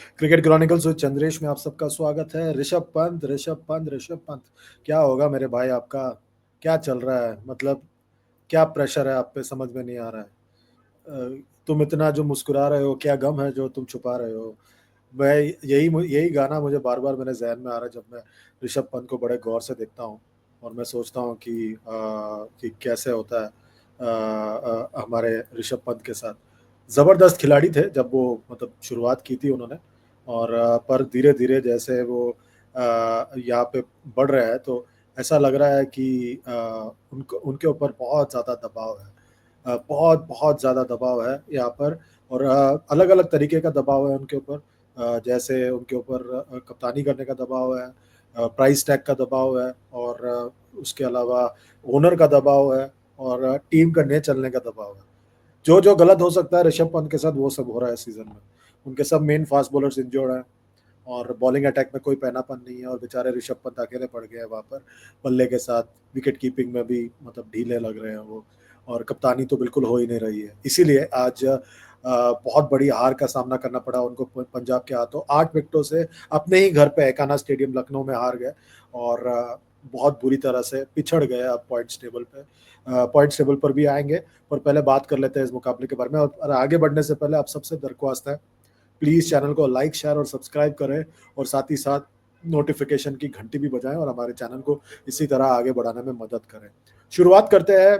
Cricket chronicles with Chandresh में आप सबका स्वागत है। ऋषभ पंत, क्या होगा मेरे भाई आपका? क्या चल रहा है? मतलब क्या प्रेशर है आप पे, समझ में नहीं आ रहा है। तुम इतना जो मुस्कुरा रहे हो, क्या गम है जो तुम छुपा रहे हो? मैं यही गाना मुझे बार बार मेरे जहन में आ रहा है जब मैं ऋषभ पंत को बड़े गौर से देखता हूँ और मैं सोचता हूँ कि कैसे होता है हमारे ऋषभ पंत के साथ। जबरदस्त खिलाड़ी थे जब वो मतलब शुरुआत की थी उन्होंने, और पर धीरे धीरे जैसे वो यहाँ पे बढ़ रहे हैं तो ऐसा लग रहा है कि उनको उनके ऊपर बहुत ज़्यादा दबाव है। बहुत बहुत ज़्यादा दबाव है यहाँ पर, और अलग अलग तरीके का दबाव है उनके ऊपर। जैसे उनके ऊपर कप्तानी करने का दबाव है, प्राइस टैग का दबाव है, और उसके अलावा ओनर का दबाव है, और टीम का नए चलने का दबाव है। जो जो गलत हो सकता है ऋषभ पंत के साथ वो सब हो रहा है सीजन में। उनके सब मेन फास्ट बॉलर्स इंजर्ड हैं, और बॉलिंग अटैक में कोई पैनापन नहीं है, और बेचारे ऋषभ पंत अकेले पड़ गए हैं वहाँ पर बल्ले के साथ। विकेट कीपिंग में भी मतलब ढीले लग रहे हैं वो, और कप्तानी तो बिल्कुल हो ही नहीं रही है। इसीलिए आज बहुत बड़ी हार का सामना करना पड़ा उनको पंजाब के हाथों। 8 विकेटों से अपने ही घर पे एकाना स्टेडियम लखनऊ में हार गए, और बहुत बुरी तरह से पिछड़ गए अब पॉइंट्स टेबल पे। पॉइंट्स टेबल पर भी आएंगे, पर पहले बात कर लेते हैं इस मुकाबले के बारे में। और आगे बढ़ने से पहले आप सबसे दरख्वास्त है, प्लीज़ चैनल को लाइक, शेयर और सब्सक्राइब करें, और साथ ही साथ नोटिफिकेशन की घंटी भी बजाएं, और हमारे चैनल को इसी तरह आगे बढ़ाने में मदद करें। शुरुआत करते हैं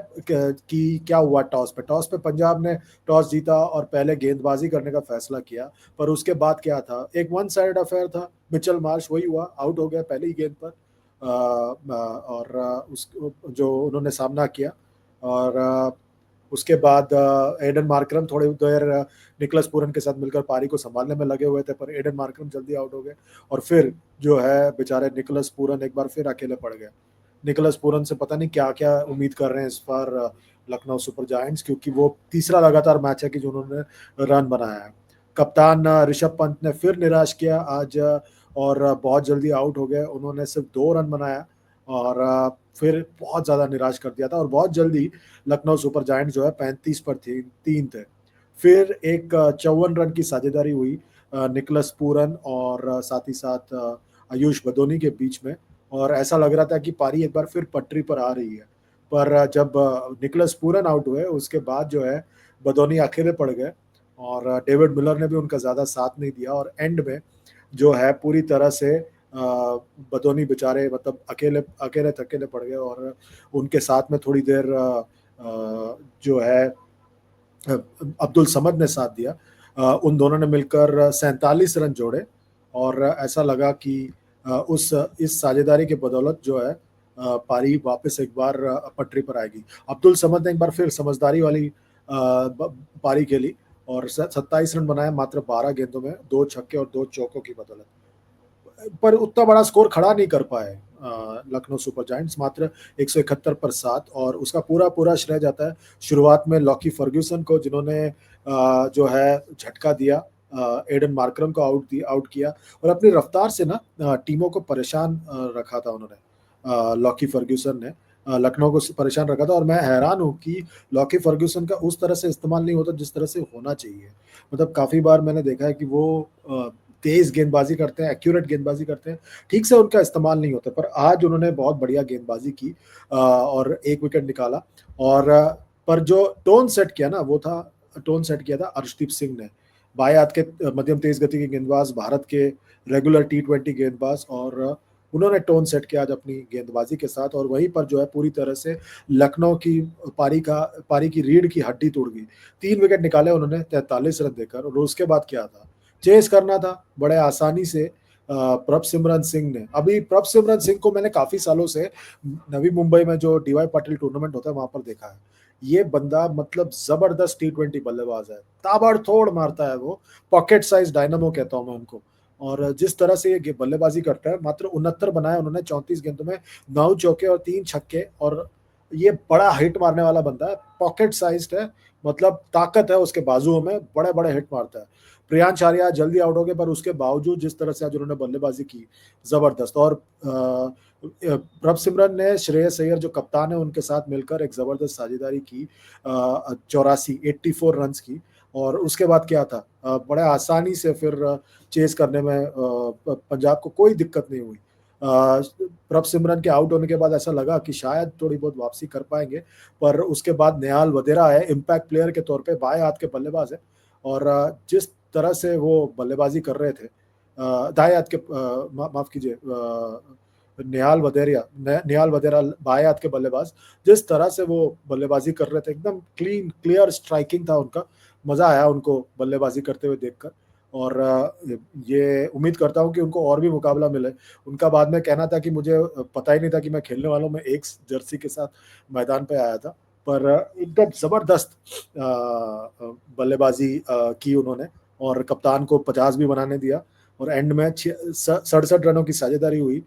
कि क्या हुआ टॉस पे पंजाब ने टॉस जीता और पहले गेंदबाजी करने का फैसला किया। पर उसके बाद क्या था, एक वन साइड अफेयर था। मिचेल मार्श वही हुआ, आउट हो गया पहली ही गेंद पर। और उस जो उन्होंने सामना किया, और उसके बाद एडन मार्करम थोड़ी देर निकलस पूरन के साथ मिलकर पारी को संभालने में लगे हुए थे, पर एडन मार्करम जल्दी आउट हो गए। और फिर जो है बेचारे निकलस पूरन एक बार फिर अकेले पड़ गए। निकलस पूरन से पता नहीं क्या क्या उम्मीद कर रहे हैं इस बार लखनऊ सुपर जायंट्स, क्योंकि वो तीसरा लगातार मैच है कि जो उन्होंने रन बनाया है। कप्तान ऋषभ पंत ने फिर निराश किया आज, और बहुत जल्दी आउट हो गए। उन्होंने सिर्फ 2 रन बनाया, और फिर बहुत ज़्यादा निराश कर दिया था, और बहुत जल्दी लखनऊ सुपर जायंट्स जो है 35 पर थी, 3 थे। फिर एक 54 रन की साझेदारी हुई निकलस पूरन और साथ ही साथ आयुष बदोनी के बीच में, और ऐसा लग रहा था कि पारी एक बार फिर पटरी पर आ रही है। पर जब निकलस पूरन आउट हुए उसके बाद जो है बदोनी अकेले पड़ गए, और डेविड मिलर ने भी उनका ज़्यादा साथ नहीं दिया, और एंड में जो है पूरी तरह से बदोनी बेचारे मतलब अकेले अकेले थकेले पड़ गए, और उनके साथ में थोड़ी देर जो है अब्दुल समद ने साथ दिया। उन दोनों ने मिलकर 47 रन जोड़े, और ऐसा लगा कि उस इस साझेदारी की बदौलत जो है पारी वापस एक बार पटरी पर आएगी। अब्दुल समद ने एक बार फिर समझदारी वाली पारी खेली, और 27 रन बनाए मात्र 12 गेंदों में, 2 छक्के और 2 चौकों की बदौलत। पर उतना बड़ा स्कोर खड़ा नहीं कर पाए लखनऊ सुपर जायंट्स, मात्र 171 पर 7, और उसका पूरा पूरा श्रेय जाता है शुरुआत में लॉकी फर्ग्यूसन को, जिन्होंने जो है झटका दिया, एडन मार्करम को आउट किया, और अपनी रफ्तार से ना टीमों को परेशान रखा था उन्होंने। लॉकी फर्ग्यूसन ने लखनऊ को परेशान रखा था, और मैं हैरान हूँ कि लॉकी फर्ग्यूसन का उस तरह से इस्तेमाल नहीं होता जिस तरह से होना चाहिए। मतलब काफ़ी बार मैंने देखा है कि वो तेज गेंदबाजी करते हैं, एक्यूरेट गेंदबाजी करते हैं, ठीक से उनका इस्तेमाल नहीं होता। पर आज उन्होंने बहुत बढ़िया गेंदबाजी की, और एक विकेट निकाला। और पर जो टोन सेट किया था अर्शदीप सिंह ने, बाएं हाथ के मध्यम तेज गति के गेंदबाज, भारत के रेगुलर T20 गेंदबाज, और उन्होंने टोन सेट किया आज अपनी गेंदबाजी के साथ, और वहीं पर जो है पूरी तरह से लखनऊ की पारी की रीढ़ की हड्डी तोड़ गई। 3 विकेट निकाले उन्होंने 43 रन देकर, और उसके बाद क्या था, चेस करना था बड़े आसानी से। प्रभ सिमरन सिंह ने, अभी प्रभ सिमरन सिंह को मैंने काफी सालों से नवी मुंबई में जो DY पाटिल टूर्नामेंट होता है वहां पर देखा है। ये बंदा मतलब जबरदस्त T20 बल्लेबाज है, ताबड़तोड़ मारता है वो। पॉकेट साइज डायनामो कहता हूं मैं उनको। और जिस तरह से ये बल्लेबाजी करता है, मात्र 69 बनाए उन्होंने 34 गेंदों में, 9 चौके और 3 छक्के, और ये बड़ा हिट मारने वाला बंदा है, पॉकेट साइज्ड है, मतलब ताकत है उसके बाजुओं में, बड़े बड़े हिट मारता है। प्रियांश आर्या जल्दी आउट हो गए, पर उसके बावजूद जिस तरह से आज उन्होंने बल्लेबाजी की, जबरदस्त। और प्रभ सिमरन ने श्रेयस अय्यर जो कप्तान है उनके साथ मिलकर एक जबरदस्त साझेदारी की, 84 रन की। और उसके बाद क्या था, बड़े आसानी से फिर चेस करने में पंजाब को कोई दिक्कत नहीं हुई। प्रभ सिमरन के आउट होने के बाद ऐसा लगा कि शायद थोड़ी बहुत वापसी कर पाएंगे, पर उसके बाद नेहाल वधेरा है, इम्पैक्ट प्लेयर के तौर पे बाएं हाथ के बल्लेबाज है, और जिस तरह से वो बल्लेबाजी कर रहे थे, दाएं हाथ के माफ कीजिए, निहाल वधेरा बाएं हाथ के बल्लेबाज, जिस तरह से वो बल्लेबाजी कर रहे थे, एकदम क्लीन क्लियर स्ट्राइकिंग था उनका। मजा आया उनको बल्लेबाजी करते हुए देखकर, और ये उम्मीद करता हूं कि उनको और भी मुकाबला मिले। उनका बाद में कहना था कि मुझे पता ही नहीं था कि मैं खेलने वाला हूं, मैं एक जर्सी के साथ मैदान पे आया था, पर एकदम जबरदस्त बल्लेबाजी की उन्होंने, और कप्तान को 50 भी बनाने दिया, और एंड में 67 रनों की साझेदारी हुई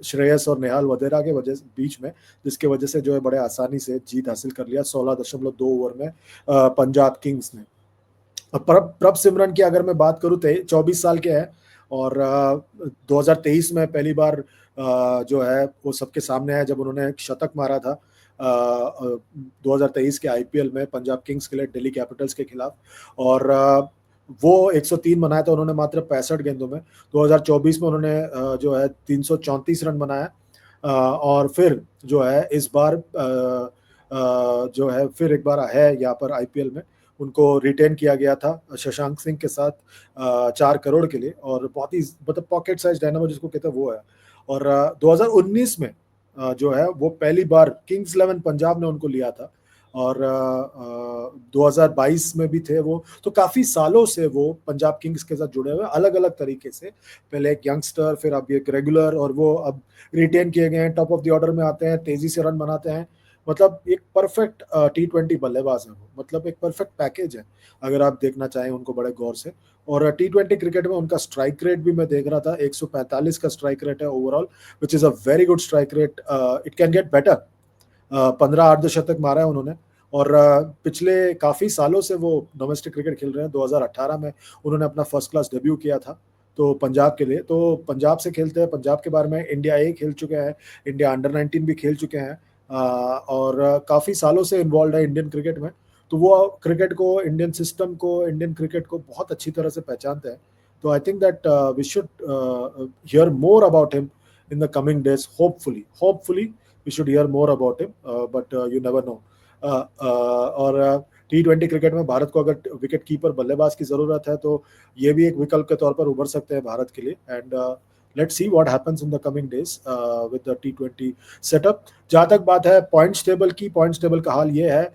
श्रेयस और नेहाल वधेरा के वजह बीच में, जिसके वजह से जो है बड़े आसानी से जीत हासिल कर लिया 16.2 ओवर में पंजाब किंग्स ने। प्रभ सिमरन की अगर मैं बात करूं, 24 साल के हैं, और 2023 में पहली बार जो है वो सबके सामने है, जब उन्होंने एक शतक मारा था 2023 के आईपीएल में पंजाब किंग्स के लिए दिल्ली कैपिटल्स के खिलाफ, और वो 103 बनाया था उन्होंने मात्र 65 गेंदों में। 2024 में उन्होंने जो है 334 रन बनाया, और फिर जो है इस बार जो है फिर एक बार है यहाँ पर आईपीएल में, उनको रिटेन किया गया था शशांक सिंह के साथ 4 करोड़ के लिए, और बहुत ही मतलब पॉकेट साइज डायनामो जिसको कहते हैं वो है। और 2019 में जो है वो पहली बार किंग्स 11 पंजाब ने उनको लिया था, और 2022 में भी थे वो, तो काफी सालों से वो पंजाब किंग्स के साथ जुड़े हुए अलग अलग तरीके से, पहले एक यंगस्टर, फिर अब एक रेगुलर, और वो अब रिटेन किए गए हैं, टॉप ऑफ द ऑर्डर में आते हैं, तेजी से रन बनाते हैं। मतलब एक परफेक्ट T20 बल्लेबाज है वो, मतलब एक परफेक्ट पैकेज है अगर आप देखना चाहें उनको बड़े गौर से। और T20 क्रिकेट में उनका स्ट्राइक रेट भी मैं देख रहा था, 145 का स्ट्राइक रेट है overall, which is a very good strike rate, it can get better. 15 अर्धशतक मारा है उन्होंने, और पिछले काफी सालों से वो डोमेस्टिक क्रिकेट खेल रहे हैं। 2018 में उन्होंने अपना फर्स्ट क्लास डेब्यू किया था, तो पंजाब के लिए, तो पंजाब से खेलते हैं, पंजाब के बारे में इंडिया ए खेल चुके हैं, इंडिया अंडर 19 भी खेल चुके हैं, और काफी सालों से इन्वॉल्व है इंडियन क्रिकेट में, तो वो क्रिकेट को, इंडियन सिस्टम को, इंडियन क्रिकेट को बहुत अच्छी तरह से पहचानते हैं। तो I think that we should hear more about him in the coming days, hopefully we should hear more about him, but you never know. और T20 क्रिकेट में भारत को अगर विकेट कीपर बल्लेबाज की जरूरत है, तो ये भी एक विकल्प के तौर पर उभर सकते हैं भारत के लिए, and let's see what happens in the coming days with the T20 setup. जहां तक बात है पॉइंट्स टेबल की, पॉइंट्स टेबल का हाल ये है,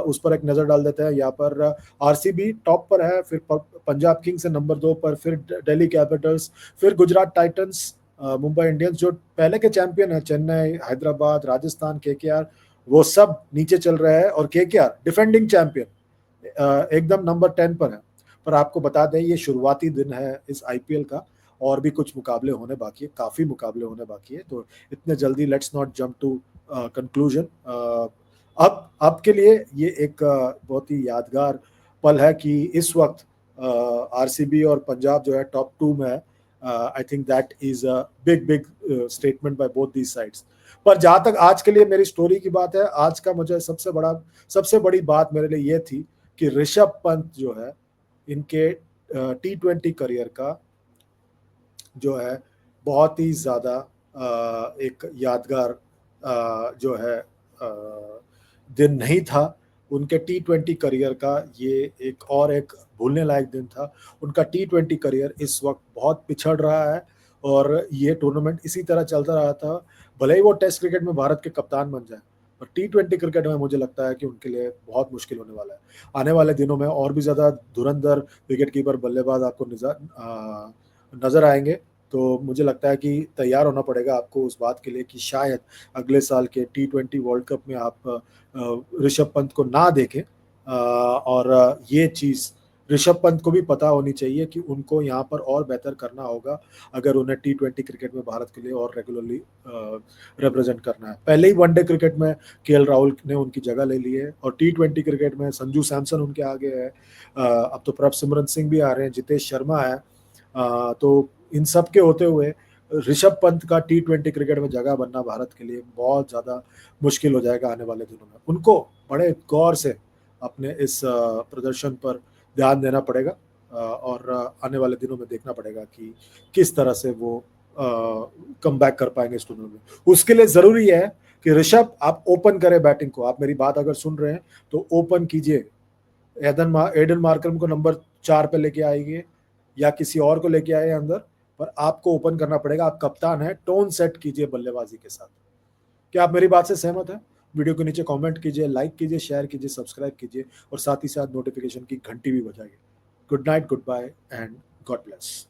उस पर एक नजर डाल देते हैं। यहाँ पर आरसीबी टॉप पर है, फिर पंजाब किंग्स है नंबर 2 पर, फिर दिल्ली कैपिटल्स, फिर गुजरात टाइटंस, मुंबई इंडियंस जो पहले के चैंपियन है, चेन्नई, हैदराबाद, राजस्थान, केकेआर, वो सब नीचे चल रहे हैं, और केकेआर डिफेंडिंग चैंपियन एकदम नंबर 10 पर है। पर आपको बता दें ये शुरुआती दिन है इस आईपीएल का, और भी कुछ मुकाबले होने बाकी है, काफी मुकाबले होने बाकी है, तो इतने जल्दी let's not jump to conclusion. अब के लिए ये एक बहुत ही यादगार पल है कि इस वक्त आरसीबी और पंजाब जो है टॉप 2 में है। आई think that is a big statement by both these sides. पर जहां तक आज के लिए मेरी स्टोरी की बात है, आज का मुझे सबसे बड़ी बात मेरे लिए ये थी कि ऋषभ पंत जो है, इनके T20 करियर का जो है बहुत ही ज्यादा एक यादगार जो है दिन नहीं था उनके T20 करियर का। ये एक भूलने लायक दिन था। उनका T20 करियर इस वक्त बहुत पिछड़ रहा है, और ये टूर्नामेंट इसी तरह चलता रहा था, भले ही वो टेस्ट क्रिकेट में भारत के कप्तान बन जाए, और T20 क्रिकेट में मुझे लगता है कि उनके लिए बहुत मुश्किल होने वाला है। आने वाले दिनों में और भी ज्यादा धुरंधर विकेट कीपर बल्लेबाज आपको नजर आएंगे, तो मुझे लगता है कि तैयार होना पड़ेगा आपको उस बात के लिए कि शायद अगले साल के T20 वर्ल्ड कप में आप ऋषभ पंत को ना देखें। और ये चीज़ ऋषभ पंत को भी पता होनी चाहिए कि उनको यहाँ पर और बेहतर करना होगा अगर उन्हें T20 क्रिकेट में भारत के लिए और रेगुलरली रिप्रेजेंट करना है। पहले ही वनडे क्रिकेट में केएल राहुल ने उनकी जगह ले ली है, और T20 क्रिकेट में संजू सैमसन उनके आगे है। अब तो प्रभ सिमरन सिंह भी आ रहे हैं, जितेश शर्मा है। तो इन सब के होते हुए ऋषभ पंत का T20 क्रिकेट में जगह बनना भारत के लिए बहुत ज़्यादा मुश्किल हो जाएगा आने वाले दिनों में। उनको बड़े गौर से अपने इस प्रदर्शन पर ध्यान देना पड़ेगा और आने वाले दिनों में देखना पड़ेगा कि किस तरह से वो कम बैक कर पाएंगे इस टूर्नामेंट में। उसके लिए जरूरी है कि ऋषभ आप ओपन करें बैटिंग को। आप मेरी बात अगर सुन रहे हैं तो ओपन कीजिए। एडन मार्करम को नंबर 4 पे लेके आएंगे या किसी और को लेके आए अंदर, पर आपको ओपन करना पड़ेगा। आप कप्तान है, टोन सेट कीजिए बल्लेबाजी के साथ। क्या आप मेरी बात से सहमत है? वीडियो के नीचे कमेंट कीजिए, लाइक कीजिए, शेयर कीजिए, सब्सक्राइब कीजिए और साथ ही साथ नोटिफिकेशन की घंटी भी बजाइए। Good night, good bye and God bless.